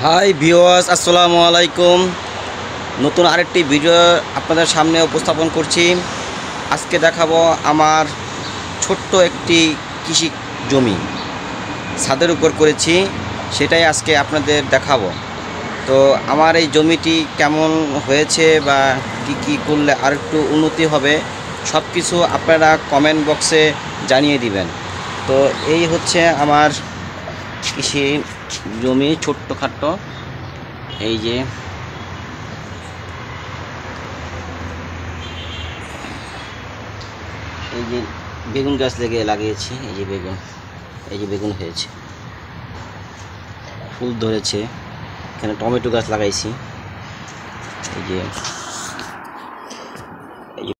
Hi viewers, আসসালামু আলাইকুম। নতুন আরেকটি ভিডিও আপনাদের সামনে উপস্থাপন করছি। আজকে দেখাবো আমার ছোট্ট একটি কৃষি জমি ছাদের উপর করেছি, সেটাই আজকে আপনাদের দেখাবো। তো আমার এই জমিটি কেমন হয়েছে বা কি করলে আর একটু উন্নতি হবে, সব কিছু আপনারা কমেন্ট বক্সে জানিয়ে দিবেন। তো এই হচ্ছে আমার কৃষি জমি, ছোট্টখাট্ট। এই যে বেগুন গাছ লাগিয়েছি। এই যে বেগুন হয়েছে, ফুল ধরেছে। এখানে টমেটো গাছ লাগাইছি। এই যে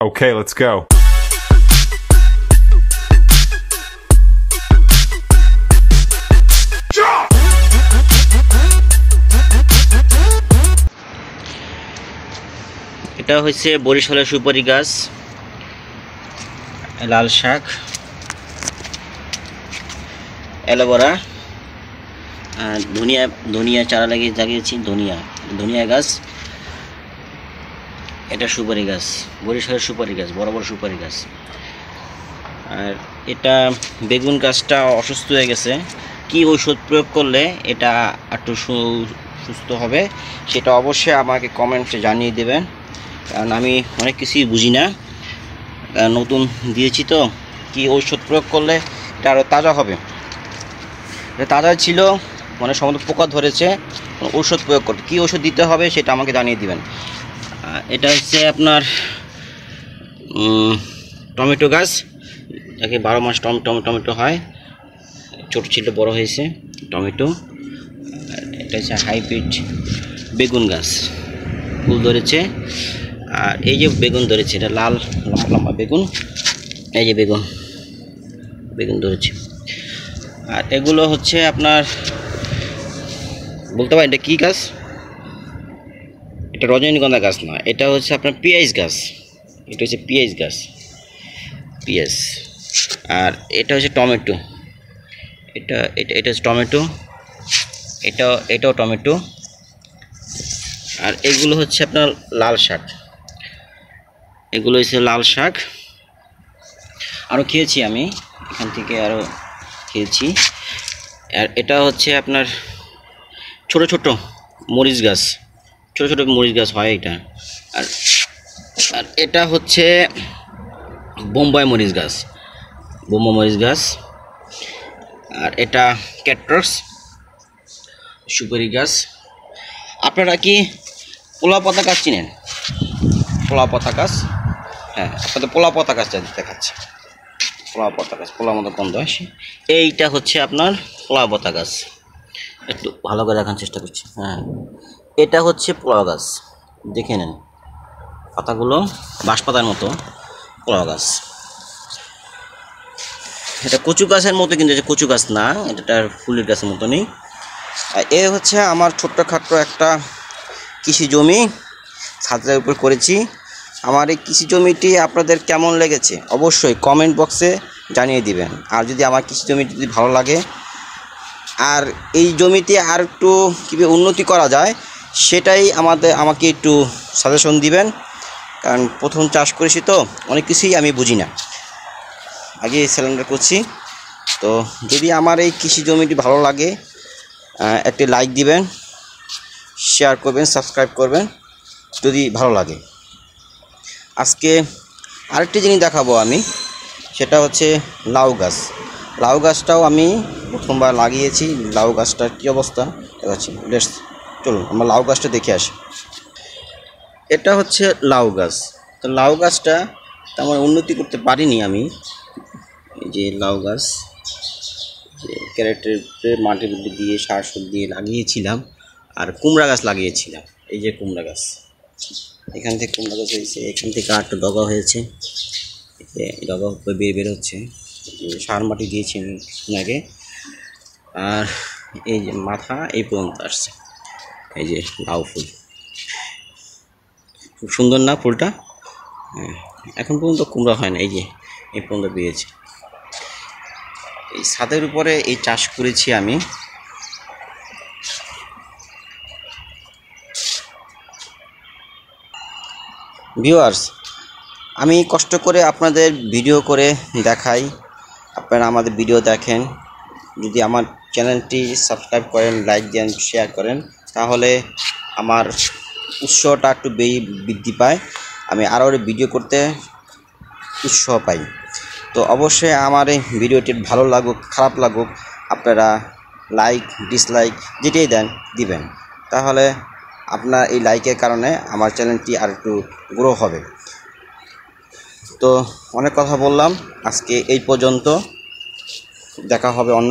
Okay, let's go. এটা হচ্ছে বরিশালের সুপারি গাছ, লাল শাক, অ্যালোভেরা, ধনিয়া চারা লাগিয়েছি। ধনিয়া গাছ। এটা সুপারি গাছ, বরিশালের সুপারি গাছ, বড় বড় সুপারি গাছ। আর এটা বেগুন গাছটা অসুস্থ হয়ে গেছে। কি ঔষধ প্রয়োগ করলে এটা একটু সুস্থ হবে, সেটা অবশ্যই আমাকে কমেন্টে জানিয়ে দেবেন, কারণ আমি অনেক কিছুই বুঝি না। নতুন দিয়েছি তো, কি ঔষধ প্রয়োগ করলে এটা আরও তাজা হবে। এটা তাজা ছিল, মানে সমস্ত পোকা ধরেছে। ঔষধ প্রয়োগ করতে কী ঔষধ দিতে হবে সেটা আমাকে জানিয়ে দিবেন। এটা হচ্ছে আপনার টমেটো গাছ, যাকে 12 মাস টমেটো হয়। ছোটো ছিল, বড় হয়েছে টমেটো। এটা হচ্ছে হাইব্রিড বেগুন গাছ, ফুল ধরেছে। আর এই যে বেগুন ধরেছে, এটা লাল লম্বা লম্বা বেগুন। এই যে বেগুন ধরেছে। আর এগুলো হচ্ছে আপনার, বলতে পারেন এটা কী গাছ। এটা রজনীগন্ধা গাছ না, এটা হচ্ছে আপনার পেঁয়াজ গাছ। এটা হচ্ছে পেঁয়াজ গাছ, পেঁয়াজ। আর এটা হচ্ছে টমেটো। এটা হচ্ছে টমেটো। এটাও টমেটো। আর এগুলো হচ্ছে আপনার লাল শাক। এগুলো হচ্ছে লাল শাক। আরও খেয়েছি আমি, এখান থেকে আরও খেয়েছি। আর এটা হচ্ছে আপনার ছোট ছোট মরিচ গাছ, ছোট ছোট মরিচ গাছ হয় এটা। আর এটা হচ্ছে বোম্বাই মরিচ গাছ। আর এটা ক্যাকটাস সুপারি গাছ। আপনারা কি পোলা পাতা গাছ চিনেন? পোলা পাতা গাছ, হ্যাঁ, আপনাদের পোলা পাতা গাছ দেখাচ্ছে। পোলা পাতা গাছ, পোলার মতো গন্ধ আসে। এইটা হচ্ছে আপনার পোলা পাতা গাছ। একটু ভালো করে দেখার চেষ্টা করছি। হ্যাঁ, এটা হচ্ছে পোলা গাছ, দেখে নেন। পাতাগুলো বাঁশপাতার মতো, পোলা গাছ। এটা কচু গাছের মতো, কিন্তু এটা কচু গাছ না, এটা ফুলের গাছের মতো নেই। এ হচ্ছে আমার ছোট্টখাট্ট একটা কৃষি জমি, ছাদের উপর করেছি। আমার এই কৃষি জমিটি আপনাদের কেমন লেগেছে অবশ্যই কমেন্ট বক্সে জানিয়ে দিবেন। আর যদি আমার কৃষি জমিটি যদি ভালো লাগে, আর এই জমিতে আর একটু কীভাবে উন্নতি করা যায়, সেটাই আমাকে একটু সাজেশন দিবেন। কারণ প্রথম চাষ করেছি তো, অনেক কিছুই আমি বুঝি না, আগে সিলিন্ডার করছি। তো যদি আমার এই কৃষি জমিটি ভালো লাগে, একটি লাইক দিবেন, শেয়ার করবেন, সাবস্ক্রাইব করবেন যদি ভালো লাগে। আজকে আরেকটি জিনিস দেখাবো আমি, সেটা হচ্ছে লাউ গাছ। লাউ গাছটাও আমি প্রথমবার লাগিয়েছি। লাউ গাছটার কী অবস্থা দেখাচ্ছি। চলুন আমরা লাউ গাছটা দেখে আসি। এটা হচ্ছে লাউ গাছ। তো লাউ গাছটা তেমন উন্নতি করতে পারিনি আমি। এই যে লাউ গাছ, যে ক্যারেটের মাটির মধ্যে দিয়ে সার দিয়ে লাগিয়েছিলাম। আর কুমড়া গাছ লাগিয়েছিলাম। এই যে কুমড়া গাছ, এখান থেকে কুমড়া গাছ হয়েছে, এখান থেকে আরেকটা ডগা হয়েছে। ডগা বের হচ্ছে, সার মাটি দিয়েছি আমি আগে। আর এই যে মাথা এই পর্যন্ত আসছে। এই যে লাউ ফুল, খুব সুন্দর না ফুলটা? হ্যাঁ, এখন পর্যন্ত কুমড়া হয় না, এই যে এই পর্যন্ত পেয়েছে। এই ছাদের উপরে এই চাষ করেছি আমি। ভিউয়ার্স, আমি কষ্ট করে আপনাদের ভিডিও করে দেখাই, আপনারা আমাদের ভিডিও দেখেন। যদি আমার চ্যানেলটি সাবস্ক্রাইব করেন, লাইক দেন, শেয়ার করেন, তাহলে আমার উৎসাহটা একটু বৃদ্ধি পায়, আমি আরও ভিডিও করতে উৎসাহ পাই। তো অবশ্যই আমার এই ভিডিওটি ভালো লাগুক খারাপ লাগুক, আপনারা লাইক ডিসলাইক যেটাই দেন দিবেন, তাহলে আপনার এই লাইকের কারণে আমার চ্যানেলটি আর একটু গ্রো হবে। তো অনেক কথা বললাম, আজকে এই পর্যন্ত, দেখা হবে অন্য